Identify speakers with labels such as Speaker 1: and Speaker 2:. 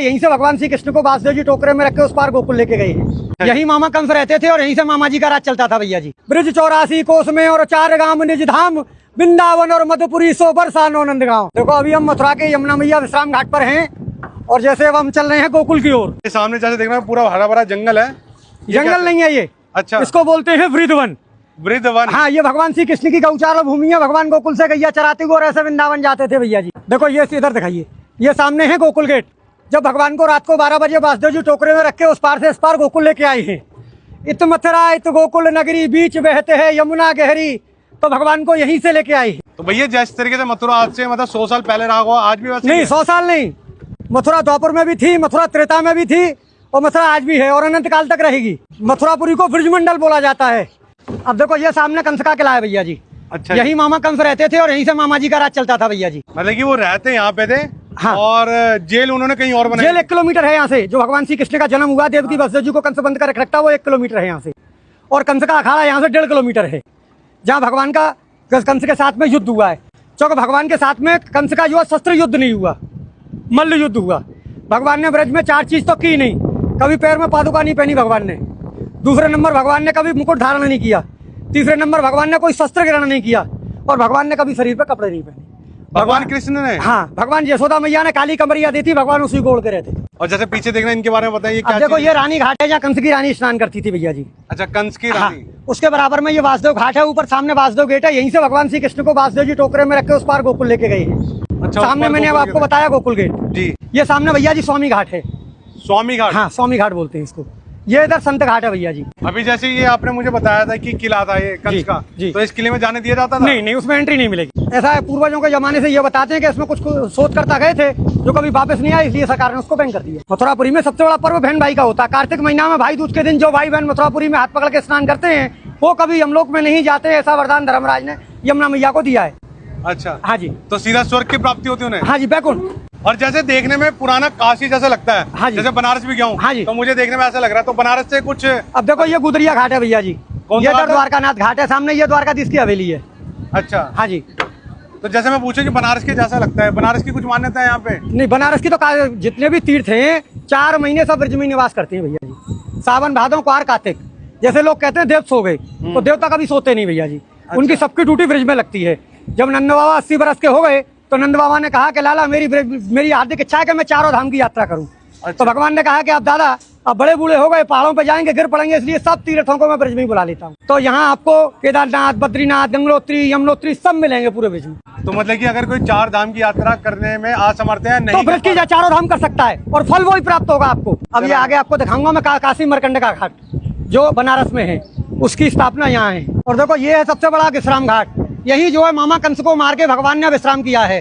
Speaker 1: यहीं से भगवान श्री कृष्ण को वासुदेव जी टोकरे में रख के उस पार गोकुल लेके गए हैं। यही मामा कंस रहते थे और यहीं से मामा जी का राज चलता था भैया जी। ब्रिज 84 कोस में और 4 गांव निज धाम, वृंदावन और मधुपुरी सो बरसानो नंदगांव। देखो अभी हम मथुरा के यमुना मैया विश्राम घाट पर हैं और जैसे अब हम चल रहे हैं गोकुल की ओर।
Speaker 2: सामने जैसे देख रहे हैं पूरा हरा भरा जंगल है।
Speaker 1: जंगल नहीं है ये,
Speaker 2: अच्छा,
Speaker 1: इसको बोलते हैं वृंदावन।
Speaker 2: वृंदावन,
Speaker 1: हाँ, ये भगवान श्री कृष्ण की गौचार भूमि है। भगवान गोकुल से गैया चराते हुए और ऐसे वृंदावन जाते थे भैया जी। देखो ये इधर दिखाइए, ये सामने है गोकुल गेट। जब भगवान को रात को 12 बजे वासुदेव जी टोकरे में रख के उस पार से इस पार गोकुल लेके आए हैं। इत मथुरा इत गोकुल नगरी, बीच बहते हैं यमुना गहरी, तो भगवान को यहीं से लेके आए।
Speaker 2: तो भैया जिस तरीके से मथुरा आज से मतलब 100 साल पहले रहा हुआ, आज भी वैसे
Speaker 1: नहीं, 100 साल नहीं। मथुरा द्वापर में भी थी, मथुरा त्रेता में भी थी और मथुरा आज भी है और अनंत काल तक रहेगी। मथुरापुरी को ब्रजमंडल बोला जाता है। अब देखो ये सामने कंस का किला है भैया जी।
Speaker 2: अच्छा,
Speaker 1: यही मामा कंस रहते थे और यहीं से मामा जी का राज चलता था भैया जी।
Speaker 2: मतलब कि वो रहते यहाँ पे थे।
Speaker 1: हाँ।
Speaker 2: और जेल उन्होंने कहीं और बनाई।
Speaker 1: जेल 1 किलोमीटर है यहाँ से। जो भगवान श्री कृष्ण का जन्म हुआ, देवकी वसुदेव जी को कंस बंद कर रखता, वो 1 किलोमीटर है यहाँ से। और कंस का अखाड़ा यहाँ से 1.5 किलोमीटर है, जहाँ भगवान का कंस के साथ में युद्ध हुआ है। क्योंकि भगवान के साथ में कंस का जो शस्त्र युद्ध नहीं हुआ, मल्ल युद्ध हुआ। भगवान ने ब्रज में 4 चीज तो की नहीं। कभी पैर में पादुका नहीं पहनी भगवान ने। दूसरे नंबर भगवान ने कभी मुकुट धारण नहीं किया। तीसरे नंबर भगवान ने कोई शस्त्र ग्रहण नहीं किया और भगवान ने कभी शरीर पर कपड़े नहीं पहने।
Speaker 2: भगवान कृष्ण ने?
Speaker 1: हाँ, भगवान यशोदा मैया ने काली कमरिया दी थी, भगवान उसी को ओढ़ के रहते थे।
Speaker 2: और जैसे पीछे देखना, इनके बारे में बताइए क्या?
Speaker 1: देखो ये रानी घाट है जहाँ कंस की रानी स्नान करती थी भैया जी।
Speaker 2: अच्छा, कंस की रानी।
Speaker 1: हाँ, उसके बराबर में ये वासुदेव घाट है। ऊपर सामने वासुदेव गेट है। यहीं से भगवान श्री कृष्ण को वासुदेव जी टोकरे में रख के उस पार गोकुल लेके गए हैं।
Speaker 2: अच्छा,
Speaker 1: सामने मैंने अब आपको बताया गोकुल गेट
Speaker 2: जी।
Speaker 1: ये सामने भैया जी स्वामी घाट है।
Speaker 2: स्वामी घाट?
Speaker 1: हाँ, स्वामी घाट बोलते हैं इसको। ये इधर संत घाट है भैया जी।
Speaker 2: अभी जैसे ये आपने मुझे बताया था कि किला था ये कंस का, तो इस किले में जाने दिया जाता था?
Speaker 1: नहीं, उसमें एंट्री नहीं मिलेगी। ऐसा है, पूर्वजों के जमाने से ये बताते हैं कि इसमें कुछ शोध करता गए थे जो कभी वापस नहीं आए, इसलिए सरकार ने उसको बैन कर दिया। मथुरापुरी में सबसे बड़ा पर्व बहन भाई का होता है। कार्तिक महीना में भाई दूज के दिन जो भाई बहन मथुरापुरी में हाथ पकड़ के स्नान करते हैं वो कभी यमलोक में नहीं जाते। ऐसा वरदान धर्मराज ने यमुना मैया को दिया है।
Speaker 2: अच्छा,
Speaker 1: हाँ जी।
Speaker 2: तो सीधा स्वर्ग की प्राप्ति होती है उन्हें?
Speaker 1: हाँ जी, बैकुंठ।
Speaker 2: और जैसे देखने में पुराना काशी जैसा लगता है।
Speaker 1: हाँ जी।
Speaker 2: जैसे बनारस भी गया हूँ।
Speaker 1: हाँ जी।
Speaker 2: तो मुझे देखने में ऐसा लग रहा है। तो बनारस से कुछ?
Speaker 1: अब देखो ये गुदरिया घाट है भैया जी। ये द्वारकानाथ घाट है। सामने ये द्वारकाधीश की हवेली है।
Speaker 2: अच्छा,
Speaker 1: हाँ जी।
Speaker 2: तो जैसे मैं पूछूं कि बनारस के जैसा लगता है, बनारस की कुछ मान्यता है यहाँ पे?
Speaker 1: नहीं, बनारस की तो जितने भी तीर्थ हैं 4 महीने सब ब्रज में निवास करते हैं भैया जी। सावन भादों क्वार कार्तिक। जैसे लोग कहते हैं देव सो गए, तो देवता कभी सोते नहीं भैया जी। उनकी सबकी ड्यूटी ब्रज में लगती है। जब नंद बाबा 80 बरस के हो गए तो नंद बाबा ने कहा कि लाला मेरी हार्दिक इच्छा है कि मैं 4 धाम की यात्रा करूं। तो भगवान ने कहा कि अब दादा अब बड़े बूढ़े हो गए, पहाड़ों पे जाएंगे, गिर पड़ेंगे, इसलिए सब तीर्थों को मैं ब्रज में ही बुला लेता हूँ। तो यहाँ आपको केदारनाथ, बद्रीनाथ, गंगोत्री, यमुनोत्री सब मिलेंगे पूरे ब्रज में।
Speaker 2: तो मतलब कि अगर कोई 4 धाम की यात्रा करने में असमर्थ है, नहीं
Speaker 1: तो ब्रज की 4 धाम कर सकता है और फल वो ही प्राप्त होगा आपको। अब ये आगे आपको दिखाऊंगा मैं काशी मरकंड का घाट जो बनारस में है, उसकी स्थापना यहाँ है। और देखो ये है सबसे बड़ा विश्राम घाट। यही जो है मामा कंस को मार के भगवान ने विश्राम किया है।